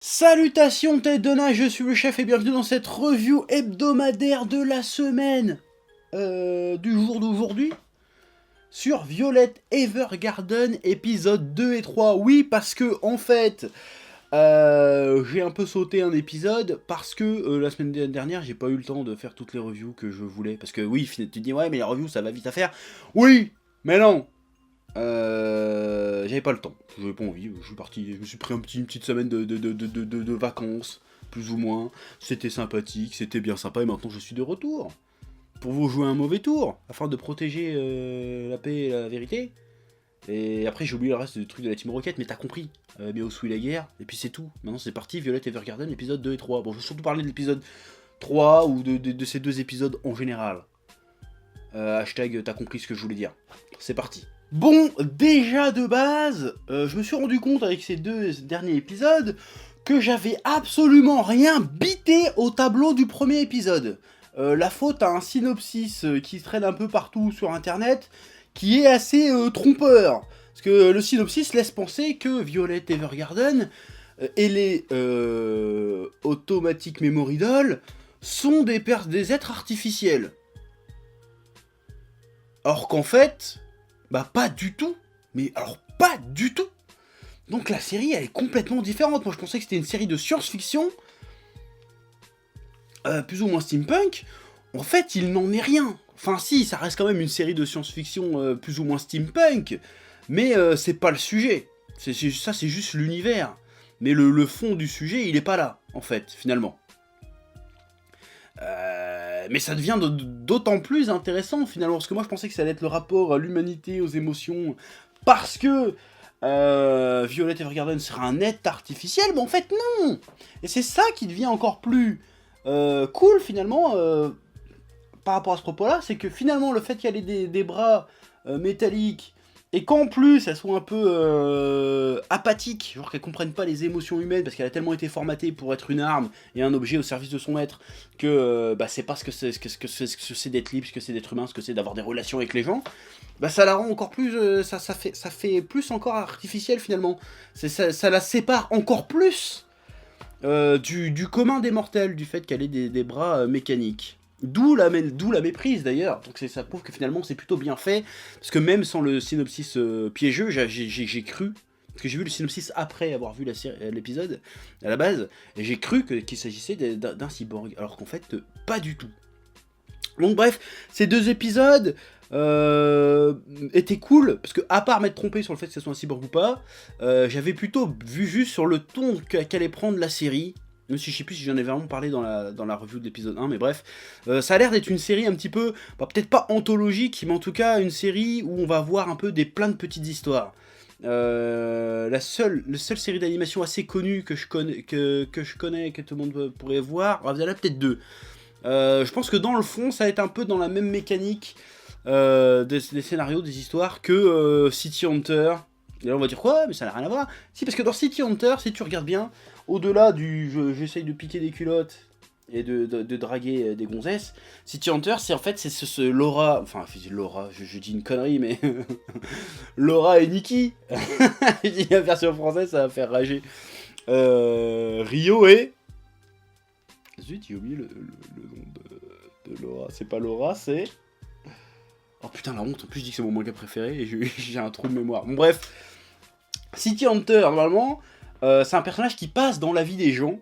Salutations tête de nain, je suis le chef et bienvenue dans cette review hebdomadaire de la semaine du jour d'aujourd'hui sur Violet Evergarden épisode 2 et 3. Oui, parce que en fait, j'ai un peu sauté un épisode parce que la semaine dernière, j'ai pas eu le temps de faire toutes les reviews que je voulais. Parce que oui, tu te dis, ouais, mais les reviews ça va vite à faire. Oui, mais non. J'avais pas le temps, j'avais pas envie, je suis parti, je me suis pris une petite semaine de vacances, plus ou moins, c'était sympathique, c'était bien sympa, et maintenant je suis de retour, pour vous jouer un mauvais tour, afin de protéger la paix et la vérité, et après j'ai oublié le reste du truc de la Team Rocket, mais t'as compris, Béos oui la guerre, et puis c'est tout, maintenant c'est parti, Violet Evergarden, épisode 2 et 3, bon je vais surtout parler de l'épisode 3, ou de ces deux épisodes en général, hashtag t'as compris ce que je voulais dire, c'est parti. Bon, déjà de base, je me suis rendu compte avec ces deux derniers épisodes que j'avais absolument rien bité au tableau du premier épisode. La faute à un synopsis qui traîne un peu partout sur internet, qui est assez trompeur. Parce que le synopsis laisse penser que Violet Evergarden et les Automatic Memory Doll sont des êtres artificiels. Or qu'en fait, bah pas du tout, mais alors pas du tout. Donc la série elle est complètement différente. Moi je pensais que c'était une série de science-fiction, plus ou moins steampunk. En fait il n'en est rien. Enfin si, ça reste quand même une série de science-fiction plus ou moins steampunk, mais c'est pas le sujet. Ça c'est juste l'univers. Mais le fond du sujet il est pas là, en fait, finalement. Mais ça devient d'autant plus intéressant finalement, parce que moi je pensais que ça allait être le rapport à l'humanité, aux émotions, parce que Violet Evergarden sera un être artificiel, mais en fait non. Et c'est ça qui devient encore plus cool finalement par rapport à ce propos-là, c'est que finalement le fait qu'elle ait des bras métalliques, et qu'en plus elle soit un peu apathique, genre qu'elle comprenne pas les émotions humaines parce qu'elle a tellement été formatée pour être une arme et un objet au service de son maître que bah, c'est pas ce que c'est d'être libre, ce que c'est d'être humain, ce que c'est d'avoir des relations avec les gens, bah ça la rend encore plus, ça fait plus encore artificiel finalement. Ça la sépare encore plus du commun des mortels, du fait qu'elle ait des bras mécaniques. D'où la méprise d'ailleurs, donc ça prouve que finalement c'est plutôt bien fait, parce que même sans le synopsis piégeux, j'ai cru, parce que j'ai vu le synopsis après avoir vu l'épisode à la base, et j'ai cru qu'il s'agissait d'un cyborg, alors qu'en fait pas du tout. Donc bref, ces deux épisodes étaient cool, parce que à part m'être trompé sur le fait que ce soit un cyborg ou pas, j'avais plutôt vu juste sur le ton qu'allait prendre la série. Même si je sais plus si j'en ai vraiment parlé dans la review de l'épisode 1, mais bref. Ça a l'air d'être une série un petit peu, bah, peut-être pas anthologique, mais en tout cas une série où on va voir un peu plein de petites histoires. La seule série d'animation assez connue que je connais, que tout le monde pourrait voir, il y en a peut-être deux. Je pense que dans le fond, ça va être un peu dans la même mécanique des scénarios, des histoires que City Hunter. Et là on va dire quoi? Mais ça n'a rien à voir. Si, parce que dans City Hunter, si tu regardes bien, au-delà du j'essaye de piquer des culottes et de draguer des gonzesses, City Hunter, c'est en fait c'est ce Laura, enfin Laura, je dis une connerie, mais Laura et Nikki. Je dis la version française, ça va faire rager. Rio et zut, j'ai oublié le nom de Laura. C'est pas Laura, c'est... Oh putain, la honte, en plus je dis que c'est mon manga préféré et j'ai un trou de mémoire. Bon bref, City Hunter, normalement, c'est un personnage qui passe dans la vie des gens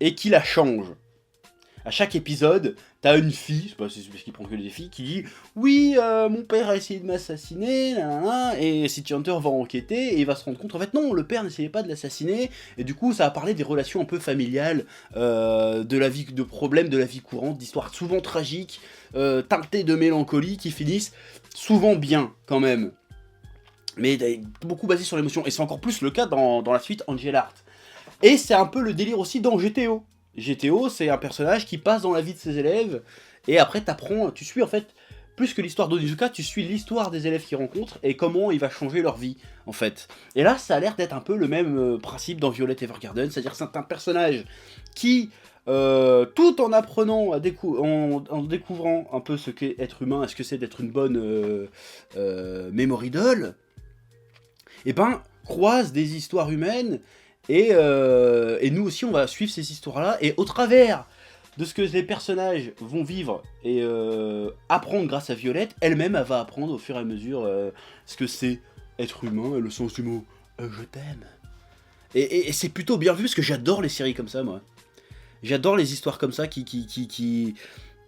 et qui la change. À chaque épisode, t'as une fille, c'est pas parce qu'il prend que des filles, qui dit « Oui, mon père a essayé de m'assassiner, et City Hunter va enquêter, et il va se rendre compte, en fait, non, le père n'essayait pas de l'assassiner, et du coup, ça va parler des relations un peu familiales, de la vie, de problèmes de la vie courante, d'histoires souvent tragiques, teintées de mélancolie, qui finissent souvent bien, quand même. Mais beaucoup basées sur l'émotion, et c'est encore plus le cas dans la suite Angel Heart. Et c'est un peu le délire aussi dans GTO. GTO, c'est un personnage qui passe dans la vie de ses élèves, et après t'apprends, tu suis en fait, plus que l'histoire d'Onizuka, tu suis l'histoire des élèves qu'il rencontre, et comment il va changer leur vie, en fait. Et là, ça a l'air d'être un peu le même principe dans Violet Evergarden, c'est-à-dire que c'est un personnage qui, tout en apprenant, en découvrant un peu ce qu'est être humain, ce que c'est d'être une bonne memory doll, et ben, croise des histoires humaines, Et nous aussi, on va suivre ces histoires-là, et au travers de ce que les personnages vont vivre et apprendre grâce à Violette, elle-même, elle va apprendre au fur et à mesure ce que c'est être humain, et le sens du mot je t'aime. Et c'est plutôt bien vu, parce que j'adore les séries comme ça, moi. J'adore les histoires comme ça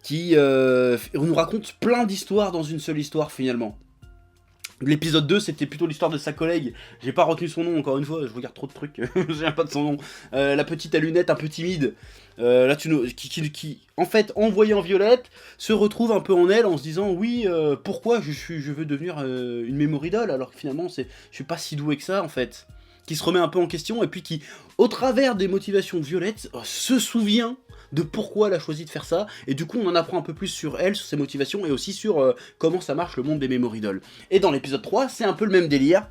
on nous raconte plein d'histoires dans une seule histoire, finalement. L'épisode 2, c'était plutôt l'histoire de sa collègue. J'ai pas retenu son nom, encore une fois, je regarde trop de trucs, je viens pas de son nom. La petite à lunettes un peu timide. Là, qui, en fait, en voyant Violette, se retrouve un peu en elle en se disant oui, pourquoi je veux devenir une memory doll, alors que finalement, je suis pas si doué que ça, en fait. Qui se remet un peu en question, et puis qui, au travers des motivations de Violette, se souvient de pourquoi elle a choisi de faire ça, et du coup on en apprend un peu plus sur elle, sur ses motivations, et aussi sur comment ça marche le monde des memory dolls. Et dans l'épisode 3, c'est un peu le même délire.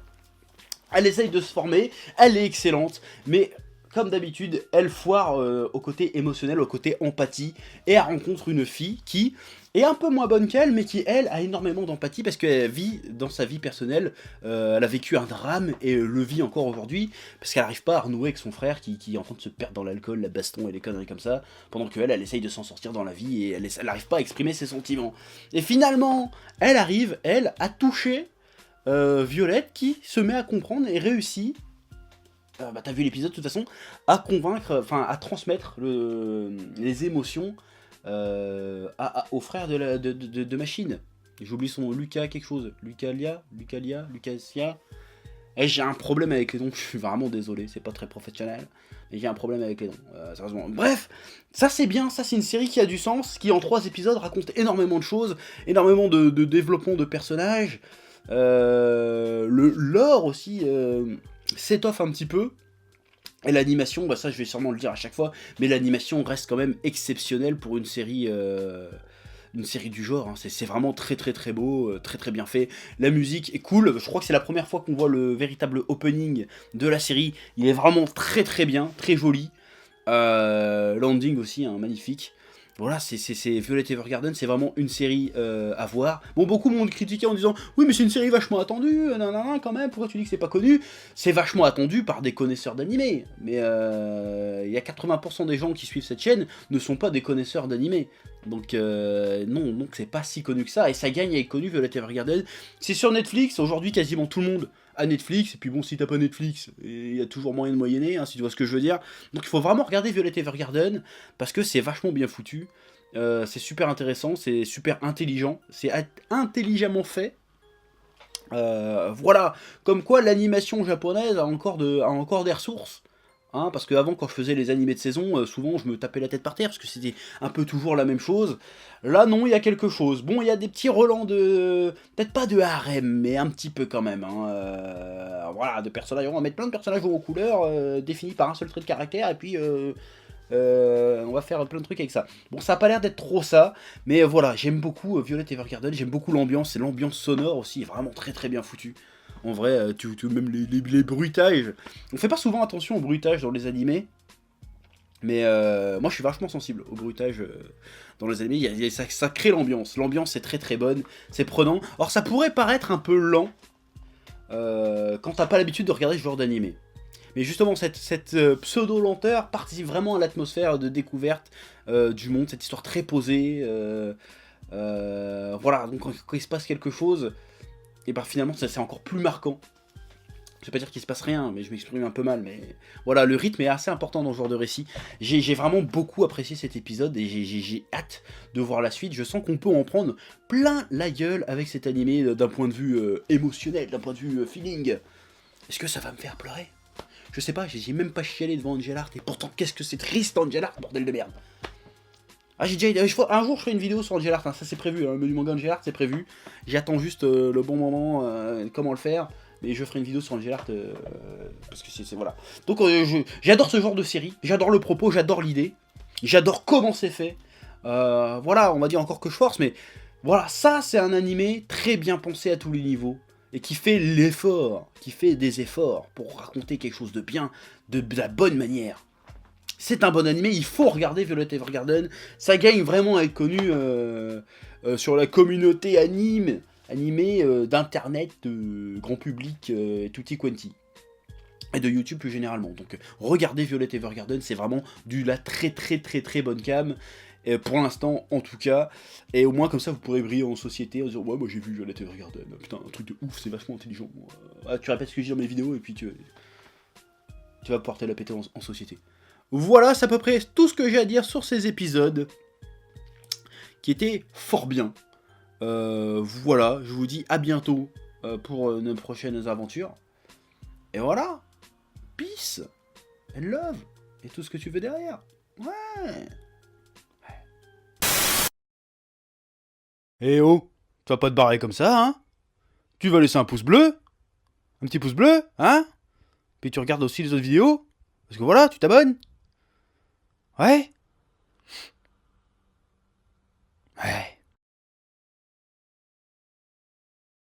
Elle essaye de se former, elle est excellente, mais comme d'habitude, elle foire au côté émotionnel, au côté empathie, et elle rencontre une fille qui est un peu moins bonne qu'elle, mais qui, elle, a énormément d'empathie, parce qu'elle vit, dans sa vie personnelle, elle a vécu un drame, et le vit encore aujourd'hui, parce qu'elle n'arrive pas à renouer avec son frère, qui est en train de se perdre dans l'alcool, la baston et les conneries comme ça, pendant qu'elle, elle essaye de s'en sortir dans la vie, et elle n'arrive pas à exprimer ses sentiments. Et finalement, elle arrive, elle, à toucher Violette, qui se met à comprendre et réussit, bah t'as vu l'épisode de toute façon, à convaincre, enfin à transmettre les émotions au frère de Machine. J'oublie son nom, Lucas quelque chose, Lucasia. Et j'ai un problème avec les noms, je suis vraiment désolé, c'est pas très professionnel, mais j'ai un problème avec les noms, sérieusement. Bref, ça c'est bien, ça c'est une série qui a du sens, qui en 3 épisodes raconte énormément de choses, énormément de développement de personnages, le lore aussi s'étoffe un petit peu. Et l'animation, bah ça je vais sûrement le dire à chaque fois, mais l'animation reste quand même exceptionnelle pour une série du genre, hein. C'est vraiment très très très beau, très très bien fait. La musique est cool, je crois que c'est la première fois qu'on voit le véritable opening de la série. Il est vraiment très très bien, très joli. Landing aussi, hein, magnifique. Voilà, c'est Violet Evergarden, c'est vraiment une série à voir. Bon, beaucoup m'ont critiqué en disant « Oui, mais c'est une série vachement attendue, nanana, quand même, pourquoi tu dis que c'est pas connu ?» C'est vachement attendu par des connaisseurs d'animé, mais il y a 80% des gens qui suivent cette chaîne ne sont pas des connaisseurs d'animé. Donc non, donc c'est pas si connu que ça, et ça gagne à être connu, Violet Evergarden. C'est sur Netflix, aujourd'hui quasiment tout le monde a Netflix, et puis bon, si t'as pas Netflix, il y a toujours moyen de moyenner, hein, si tu vois ce que je veux dire. Donc il faut vraiment regarder Violet Evergarden, parce que c'est vachement bien foutu, c'est super intéressant, c'est super intelligent, c'est intelligemment fait. Voilà, comme quoi l'animation japonaise a encore des ressources. Hein, parce qu'avant, quand je faisais les animés de saison, souvent je me tapais la tête par terre parce que c'était un peu toujours la même chose. Là, non, il y a quelque chose. Bon, il y a des petits relents de. Peut-être pas de harem, mais un petit peu quand même. Hein. Voilà, de personnages. On va mettre plein de personnages aux couleurs définis par un seul trait de caractère et puis. On va faire plein de trucs avec ça. Bon, ça a pas l'air d'être trop ça, mais voilà, j'aime beaucoup Violet Evergarden, j'aime beaucoup l'ambiance, et l'ambiance sonore aussi est vraiment très très bien foutue. En vrai, même les bruitages. On fait pas souvent attention aux bruitages dans les animés, mais moi je suis vachement sensible aux bruitages dans les animés. Ça crée l'ambiance. L'ambiance est très très bonne, c'est prenant. Alors ça pourrait paraître un peu lent quand t'as pas l'habitude de regarder ce genre d'animé. Mais justement, cette pseudo-lenteur participe vraiment à l'atmosphère de découverte du monde, cette histoire très posée. Voilà, donc quand il se passe quelque chose, et ben finalement c'est encore plus marquant. Je vais pas dire qu'il se passe rien, mais je m'exprime un peu mal, mais voilà, le rythme est assez important dans ce genre de récit. J'ai vraiment beaucoup apprécié cet épisode, et j'ai hâte de voir la suite. Je sens qu'on peut en prendre plein la gueule avec cet animé d'un point de vue émotionnel, d'un point de vue feeling. Est-ce que ça va me faire pleurer ? Je sais pas, j'ai même pas chialé devant Angel Art, et pourtant qu'est-ce que c'est triste Angel Art, bordel de merde. Ah, j'ai déjà, un jour je ferai une vidéo sur Angel Art, hein, ça c'est prévu, hein, le menu manga Angel Art c'est prévu. J'attends juste le bon moment, comment le faire, mais je ferai une vidéo sur Angel Art, parce que c'est voilà. Donc j'adore ce genre de série, j'adore le propos, j'adore l'idée, j'adore comment c'est fait. Voilà, on va dire encore que je force, mais voilà, ça c'est un animé très bien pensé à tous les niveaux. Et qui fait l'effort, qui fait des efforts pour raconter quelque chose de bien, de la bonne manière. C'est un bon animé, il faut regarder Violet Evergarden. Ça gagne vraiment à être connu sur la communauté animée d'internet, grand public, tutti quanti. et de YouTube plus généralement. Donc regardez Violet Evergarden, c'est vraiment la très bonne cam. Pour l'instant, en tout cas, et au moins comme ça vous pourrez briller en société en disant ouais, moi j'ai vu Violet Evergarden, putain, un truc de ouf, c'est vachement intelligent. Tu répètes ce que je dis dans mes vidéos et puis tu vas pouvoir te la péter en société. Voilà, c'est à peu près tout ce que j'ai à dire sur ces épisodes qui étaient fort bien. Voilà, je vous dis à bientôt pour nos prochaines aventures. Et voilà, peace and love et tout ce que tu veux derrière. Ouais. Eh oh, tu vas pas te barrer comme ça, hein? Tu vas laisser un pouce bleu? Un petit pouce bleu, hein? Puis tu regardes aussi les autres vidéos? Parce que voilà, tu t'abonnes? Ouais? Ouais.